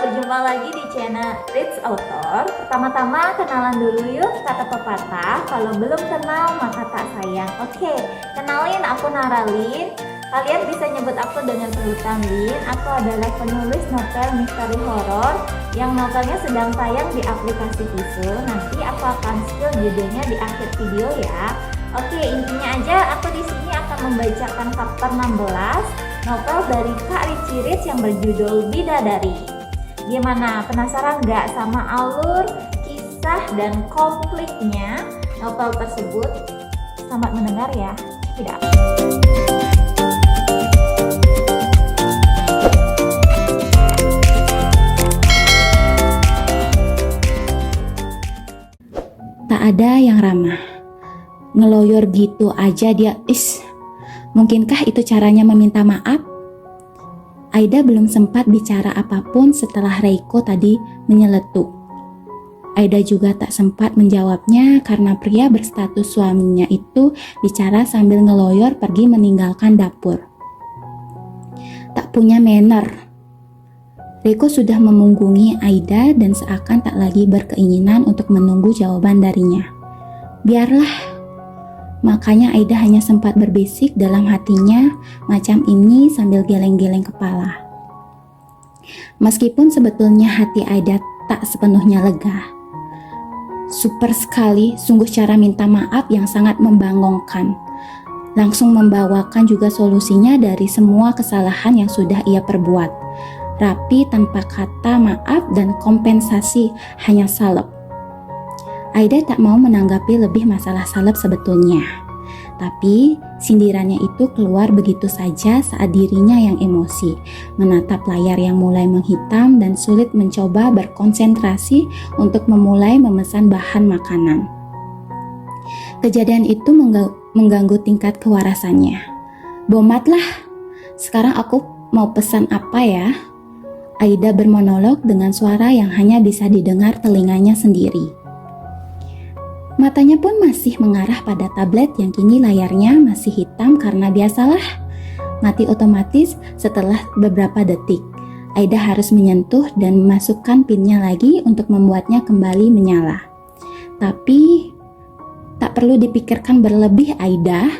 berjumpa lagi di channel Rich Author. Pertama-tama kenalan dulu yuk, kata pepatah, kalau belum kenal maka tak sayang. Oke, kenalin, aku Naralin. Kalian bisa nyebut aku dengan sebutan Lin. Aku adalah penulis novel misteri horor yang novelnya sedang tayang di aplikasi Visu. Nanti aku akan spill judulnya di akhir video ya. Oke, intinya aja aku di sini akan membacakan chapter 16 novel dari Kak Richie Rich yang berjudul Bidadari. Gimana, penasaran nggak sama alur, kisah, dan konfliknya novel tersebut? Selamat mendengar ya. Tidak. Tak ada yang ramah. Ngeloyor gitu aja dia, mungkinkah itu caranya meminta maaf? Aida belum sempat bicara apapun setelah Reiko tadi menyeletuk. Aida juga tak sempat menjawabnya karena pria berstatus suaminya itu bicara sambil ngeloyor pergi meninggalkan dapur. Tak punya manner. Reiko sudah memunggungi Aida dan seakan tak lagi berkeinginan untuk menunggu jawaban darinya. Biarlah. Makanya Aida hanya sempat berbisik dalam hatinya macam ini sambil geleng-geleng kepala. Meskipun sebetulnya hati Aida tak sepenuhnya lega. Super sekali sungguh cara minta maaf yang sangat membangunkan. Langsung membawakan juga solusinya dari semua kesalahan yang sudah ia perbuat. Rapi tanpa kata maaf dan kompensasi, hanya salep. Aida tak mau menanggapi lebih masalah salep sebetulnya. Tapi sindirannya itu keluar begitu saja saat dirinya yang emosi, menatap layar yang mulai menghitam dan sulit mencoba berkonsentrasi untuk memulai memesan bahan makanan. Kejadian itu mengganggu tingkat kewarasannya. Bomatlah, sekarang aku mau pesan apa ya? Aida bermonolog dengan suara yang hanya bisa didengar telinganya sendiri. Matanya pun masih mengarah pada tablet yang kini layarnya masih hitam karena biasalah, mati otomatis setelah beberapa detik. Aida harus menyentuh dan memasukkan pinnya lagi untuk membuatnya kembali menyala. Tapi, tak perlu dipikirkan berlebih Aida.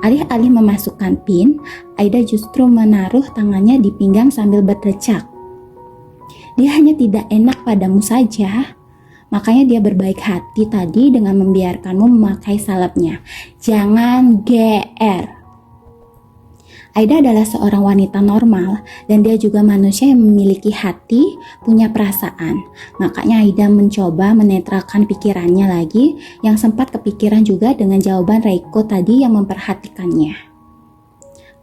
Alih-alih memasukkan pin, Aida justru menaruh tangannya di pinggang sambil berdecak. Dia hanya tidak enak padamu saja. Makanya dia berbaik hati tadi dengan membiarkanmu memakai salepnya. Jangan GR. Aida adalah seorang wanita normal dan dia juga manusia yang memiliki hati, punya perasaan. Makanya Aida mencoba menetralkan pikirannya lagi yang sempat kepikiran juga dengan jawaban Reiko tadi yang memperhatikannya.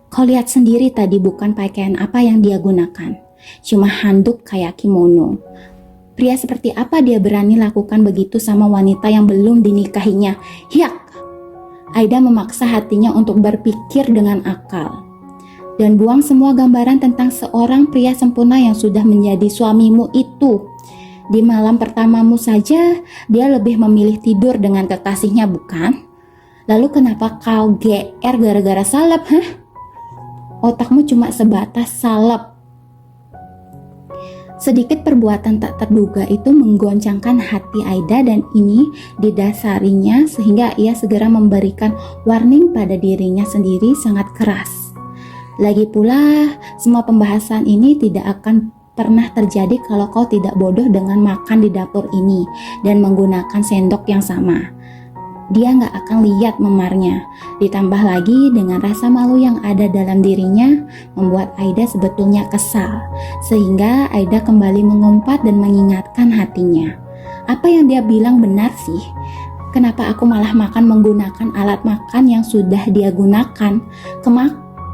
Kau lihat sendiri tadi bukan pakaian apa yang dia gunakan. Cuma handuk kayak kimono. Pria seperti apa dia berani lakukan begitu sama wanita yang belum dinikahinya? Hiak! Aida memaksa hatinya untuk berpikir dengan akal. Dan buang semua gambaran tentang seorang pria sempurna yang sudah menjadi suamimu itu. Di malam pertamamu saja, dia lebih memilih tidur dengan kekasihnya, bukan? Lalu kenapa kau GR gara-gara salep, Otakmu cuma sebatas salep. Sedikit perbuatan tak terduga itu menggoncangkan hati Aida dan ini didasarinya sehingga ia segera memberikan warning pada dirinya sendiri sangat keras. Lagi pula, semua pembahasan ini tidak akan pernah terjadi kalau kau tidak bodoh dengan makan di dapur ini dan menggunakan sendok yang sama. Dia nggak akan lihat memarnya. Ditambah lagi dengan rasa malu yang ada dalam dirinya membuat Aida sebetulnya kesal. Sehingga Aida kembali mengumpat dan mengingatkan hatinya. Apa yang dia bilang benar sih? Kenapa aku malah makan menggunakan alat makan yang sudah dia gunakan?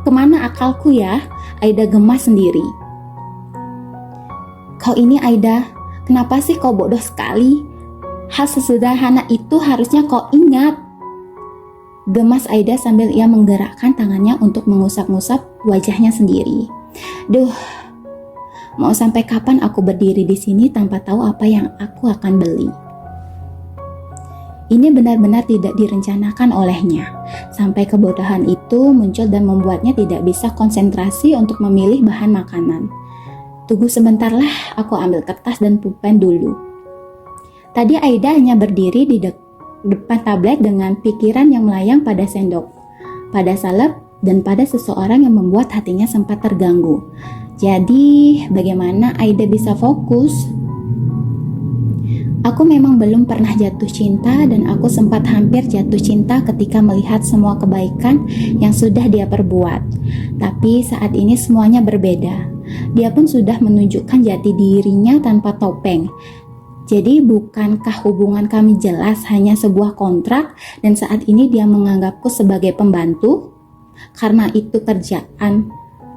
Kemana akalku ya? Aida gemas sendiri. Kau ini Aida, kenapa sih kau bodoh sekali? Hal sesederhana itu harusnya kau ingat. Gemas Aida sambil ia menggerakkan tangannya untuk mengusap-ngusap wajahnya sendiri. Duh, mau sampai kapan aku berdiri di sini tanpa tahu apa yang aku akan beli? Ini benar-benar tidak direncanakan olehnya. Sampai kebodohan itu muncul dan membuatnya tidak bisa konsentrasi untuk memilih bahan makanan. Tunggu sebentarlah, aku ambil kertas dan pulpen dulu. Tadi Aida hanya berdiri di depan tablet dengan pikiran yang melayang pada sendok, pada salep, dan pada seseorang yang membuat hatinya sempat terganggu. Jadi, bagaimana Aida bisa fokus? Aku memang belum pernah jatuh cinta dan aku sempat hampir jatuh cinta ketika melihat semua kebaikan yang sudah dia perbuat. Tapi saat ini semuanya berbeda. Dia pun sudah menunjukkan jati dirinya tanpa topeng. Jadi bukankah hubungan kami jelas hanya sebuah kontrak dan saat ini dia menganggapku sebagai pembantu? Karena itu kerjaan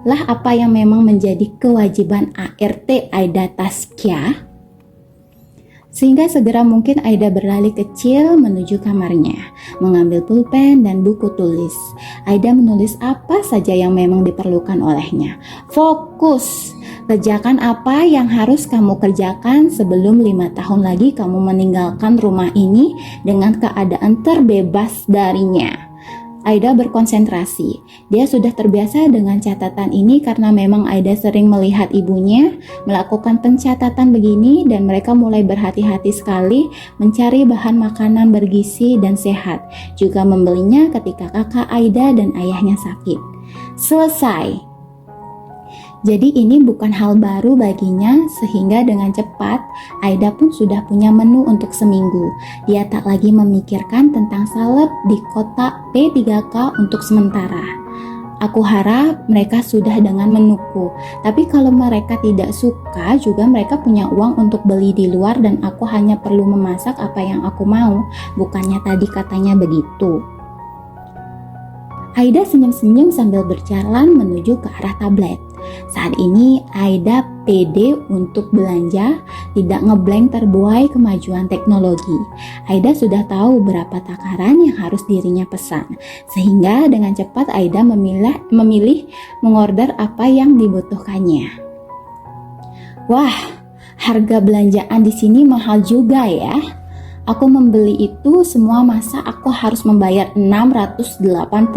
lah apa yang memang menjadi kewajiban ART Aida Taskia. Sehingga segera mungkin Aida berlari kecil menuju kamarnya, mengambil pulpen dan buku tulis. Aida menulis apa saja yang memang diperlukan olehnya. Fokus! Kerjakan apa yang harus kamu kerjakan sebelum 5 tahun lagi kamu meninggalkan rumah ini dengan keadaan terbebas darinya. Aida berkonsentrasi. Dia sudah terbiasa dengan catatan ini karena memang Aida sering melihat ibunya melakukan pencatatan begini dan mereka mulai berhati-hati sekali mencari bahan makanan bergizi dan sehat. Juga membelinya ketika kakak Aida dan ayahnya sakit. Selesai. Jadi ini bukan hal baru baginya sehingga dengan cepat Aida pun sudah punya menu untuk seminggu. Dia tak lagi memikirkan tentang salep di kotak P3K untuk sementara. Aku harap mereka sudah dengan menuku. Tapi kalau mereka tidak suka juga mereka punya uang untuk beli di luar dan aku hanya perlu memasak apa yang aku mau. Bukannya tadi katanya begitu. Aida senyum-senyum sambil berjalan menuju ke arah tablet. Saat ini Aida pede untuk belanja, tidak ngeblank terbuai kemajuan teknologi. Aida sudah tahu berapa takaran yang harus dirinya pesan, sehingga dengan cepat Aida memilih mengorder apa yang dibutuhkannya. Wah, harga belanjaan di sini mahal juga ya. Aku membeli itu semua masa aku harus membayar 680.000.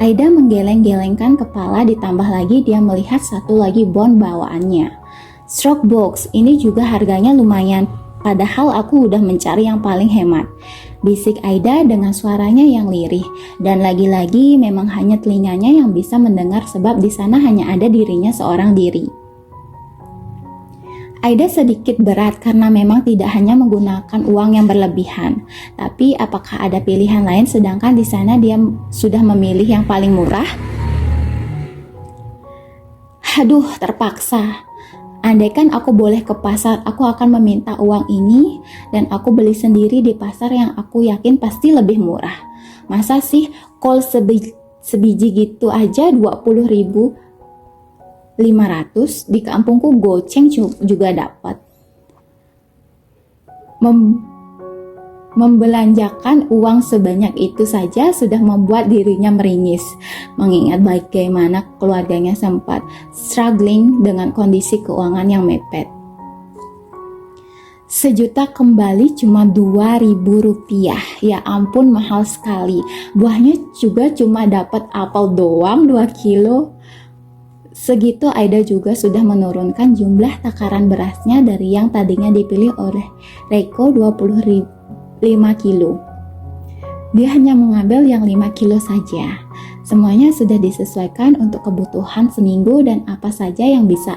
Aida menggeleng-gelengkan kepala ditambah lagi dia melihat satu lagi bon bawaannya. Stroke box ini juga harganya lumayan, padahal aku udah mencari yang paling hemat. Bisik Aida dengan suaranya yang lirih dan lagi-lagi memang hanya telinganya yang bisa mendengar sebab di sana hanya ada dirinya seorang diri. Aida sedikit berat karena memang tidak hanya menggunakan uang yang berlebihan, tapi apakah ada pilihan lain sedangkan di sana dia sudah memilih yang paling murah? Aduh, terpaksa. Andaikan aku boleh ke pasar, aku akan meminta uang ini dan aku beli sendiri di pasar yang aku yakin pasti lebih murah. Masa sih kol sebiji gitu aja 20.500, di kampungku goceng juga dapat. Membelanjakan uang sebanyak itu saja sudah membuat dirinya meringis, mengingat bagaimana keluarganya sempat struggling dengan kondisi keuangan yang mepet. 1 juta kembali cuma 2.000 rupiah, ya ampun mahal sekali. Buahnya juga cuma dapat apel doang 2 kilo. Segitu Aida juga sudah menurunkan jumlah takaran berasnya dari yang tadinya dipilih oleh Reiko 25 kilo. Dia hanya mengambil yang 5 kilo saja. Semuanya sudah disesuaikan untuk kebutuhan seminggu dan apa saja yang bisa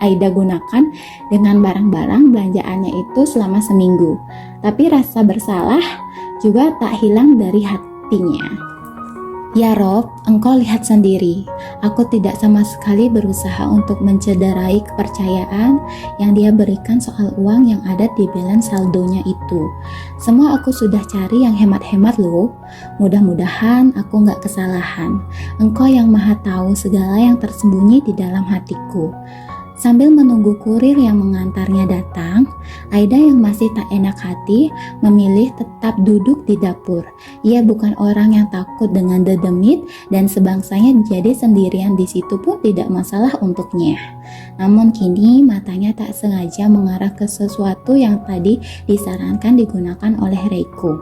Aida gunakan dengan barang-barang belanjaannya itu selama seminggu. Tapi rasa bersalah juga tak hilang dari hatinya. Ya Rob, engkau lihat sendiri, aku tidak sama sekali berusaha untuk mencederai kepercayaan yang dia berikan soal uang yang ada di balance saldonya itu. Semua aku sudah cari yang hemat-hemat loh. Mudah-mudahan aku gak kesalahan. Engkau yang maha tahu segala yang tersembunyi di dalam hatiku. Sambil menunggu kurir yang mengantarnya datang, Aida yang masih tak enak hati memilih tetap duduk di dapur. Ia bukan orang yang takut dengan dedemit dan sebangsanya jadi sendirian di situ pun tidak masalah untuknya. Namun kini matanya tak sengaja mengarah ke sesuatu yang tadi disarankan digunakan oleh Reiko.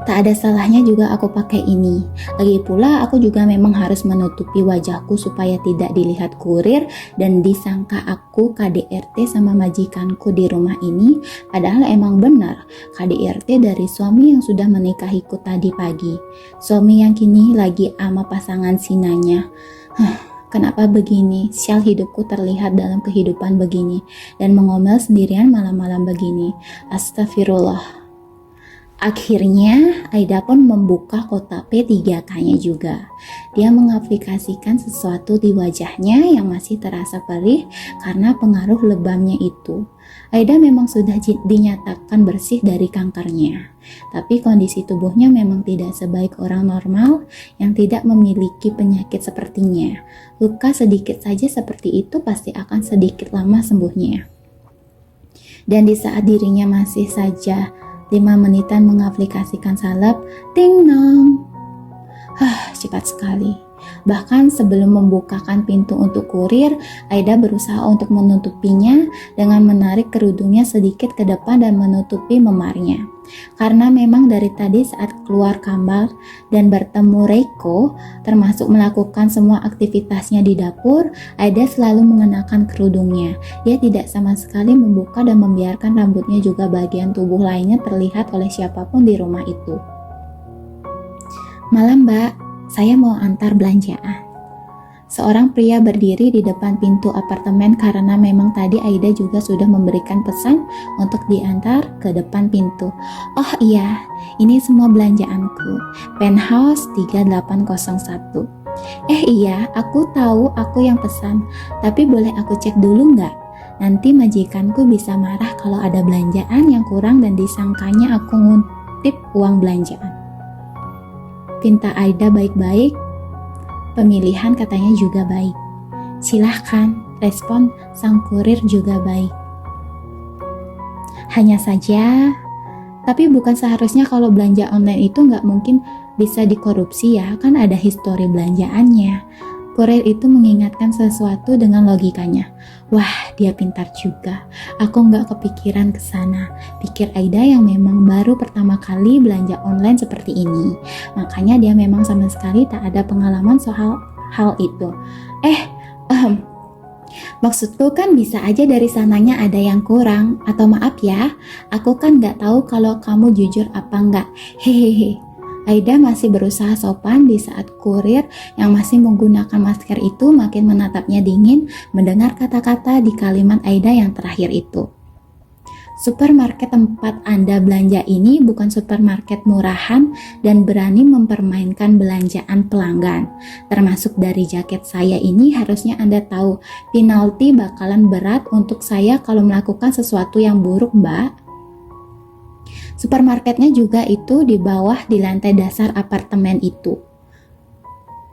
Tak ada salahnya juga aku pakai ini. Lagi pula aku juga memang harus menutupi wajahku supaya tidak dilihat kurir dan disangka aku KDRT sama majikanku di rumah ini. Padahal emang benar KDRT dari suami yang sudah menikahiku tadi pagi. Suami yang kini lagi ama pasangan sinanya. Kenapa begini? Sial, hidupku terlihat dalam kehidupan begini dan mengomel sendirian malam-malam begini. Astagfirullah. Akhirnya Aida pun membuka kotak P3K-nya juga. Dia mengaplikasikan sesuatu di wajahnya yang masih terasa perih karena pengaruh lebamnya itu. Aida memang sudah dinyatakan bersih dari kankernya, tapi kondisi tubuhnya memang tidak sebaik orang normal yang tidak memiliki penyakit sepertinya. Luka sedikit saja seperti itu pasti akan sedikit lama sembuhnya. Dan di saat dirinya masih saja 5 menitan mengaplikasikan salep, ting nong. Cepat sekali. Bahkan sebelum membukakan pintu untuk kurir, Aida berusaha untuk menutupinya dengan menarik kerudungnya sedikit ke depan dan menutupi memarnya. Karena memang dari tadi saat keluar kamar dan bertemu Reiko, termasuk melakukan semua aktivitasnya di dapur, Aida selalu mengenakan kerudungnya. Dia tidak sama sekali membuka dan membiarkan rambutnya juga bagian tubuh lainnya terlihat oleh siapapun di rumah itu. Malam, Mbak. Saya mau antar belanjaan. Seorang pria berdiri di depan pintu apartemen karena memang tadi Aida juga sudah memberikan pesan untuk diantar ke depan pintu. Oh iya, ini semua belanjaanku. Penthouse 3801. Iya, aku tahu aku yang pesan, tapi boleh aku cek dulu nggak? Nanti majikanku bisa marah kalau ada belanjaan yang kurang dan disangkanya aku ngutip uang belanjaan. Pinta Aida baik-baik, pemilihan katanya juga baik. Silahkan, respon sang kurir juga baik. Hanya saja, tapi bukan seharusnya kalau belanja online itu nggak mungkin bisa dikorupsi ya, kan ada histori belanjaannya. Kurir itu mengingatkan sesuatu dengan logikanya. Wah, dia pintar juga. Aku nggak kepikiran ke sana. Pikir Aida yang memang baru pertama kali belanja online seperti ini. Makanya dia memang sama sekali tak ada pengalaman soal hal itu. Maksudku kan bisa aja dari sananya ada yang kurang. Atau maaf ya, aku kan nggak tahu kalau kamu jujur apa nggak. Hehehe. Aida masih berusaha sopan di saat kurir yang masih menggunakan masker itu makin menatapnya dingin mendengar kata-kata di kalimat Aida yang terakhir itu. Supermarket tempat Anda belanja ini bukan supermarket murahan dan berani mempermainkan belanjaan pelanggan. Termasuk dari jaket saya ini harusnya Anda tahu penalti bakalan berat untuk saya kalau melakukan sesuatu yang buruk, Mbak. Supermarketnya juga itu di bawah di lantai dasar apartemen itu.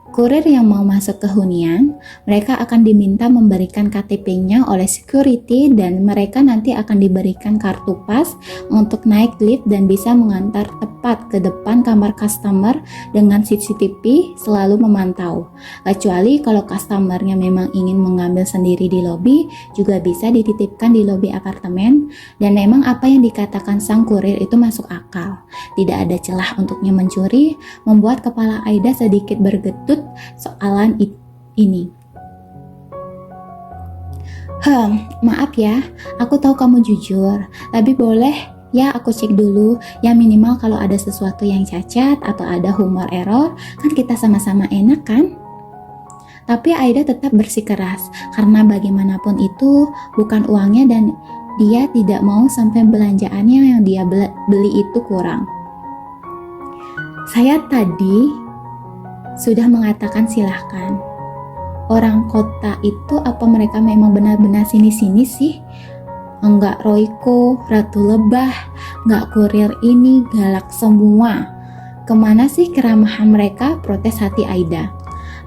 Kurir yang mau masuk ke hunian, mereka akan diminta memberikan KTP-nya oleh security dan mereka nanti akan diberikan kartu pas untuk naik lift dan bisa mengantar tepat ke depan kamar customer dengan CCTV selalu memantau. Kecuali kalau customernya memang ingin mengambil sendiri di lobi, juga bisa dititipkan di lobi apartemen dan memang apa yang dikatakan sang kurir itu masuk akal. Tidak ada celah untuknya mencuri, membuat kepala Aida sedikit bergetut soalan ini. Maaf ya, aku tahu kamu jujur, tapi boleh ya aku cek dulu, ya minimal kalau ada sesuatu yang cacat atau ada humor error, kan kita sama-sama enak kan? Tapi Aida tetap bersikeras, karena bagaimanapun itu bukan uangnya dan dia tidak mau sampai belanjaannya yang dia beli itu kurang. Saya tadi sudah mengatakan silahkan. Orang kota itu apa mereka memang benar-benar sini-sini sih? Enggak Royko, Ratu Lebah, enggak kurir ini, galak semua. Kemana sih keramahan mereka? Protes hati Aida.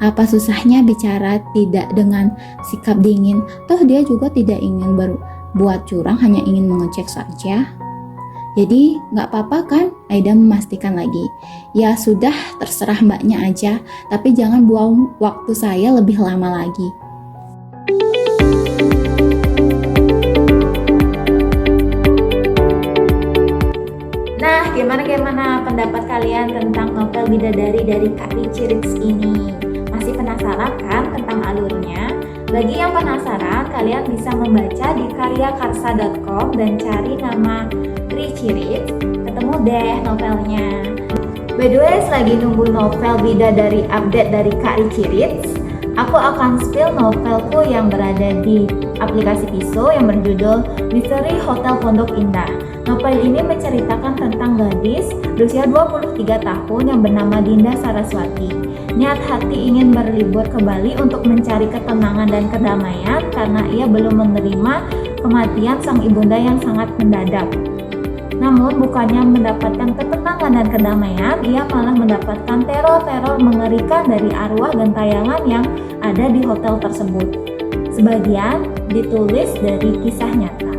Apa susahnya bicara tidak dengan sikap dingin? Toh dia juga tidak ingin berbuat curang, hanya ingin mengecek saja. Jadi nggak apa-apa kan? Aida memastikan lagi. Ya sudah, terserah mbaknya aja, tapi jangan buang waktu saya lebih lama lagi. Nah, Gimana pendapat kalian tentang novel Bidadari dari Kak Richie Rich ini? Masih penasaran kan tentang alurnya? Bagi yang penasaran, kalian bisa membaca di karyakarsa.com dan cari nama Richie Rich, ketemu deh novelnya. By the way, selagi nunggu novel Bidadari update dari Kak Richie Rich, aku akan spill novelku yang berada di aplikasi Piso yang berjudul Misteri Hotel Pondok Indah. Novel ini menceritakan tentang gadis berusia 23 tahun yang bernama Dinda Saraswati. Niat hati ingin berlibur ke Bali untuk mencari ketenangan dan kedamaian karena ia belum menerima kematian sang ibunda yang sangat mendadak. Namun bukannya mendapatkan ketenangan dan kedamaian, ia malah mendapatkan teror-teror mengerikan dari arwah gentayangan yang ada di hotel tersebut. Sebagian ditulis dari kisah nyata.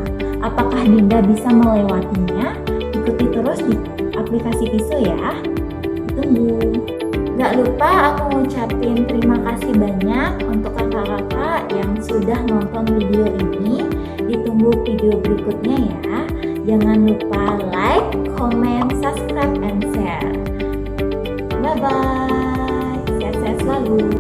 Apakah Dinda bisa melewatinya? Ikuti terus di aplikasi Piso ya. Tunggu. Gak lupa aku ngucapin terima kasih banyak untuk kakak-kakak yang sudah nonton video ini. Ditunggu video berikutnya ya. Jangan lupa like, comment, subscribe, and share. Bye-bye. Sehat-sehat selalu.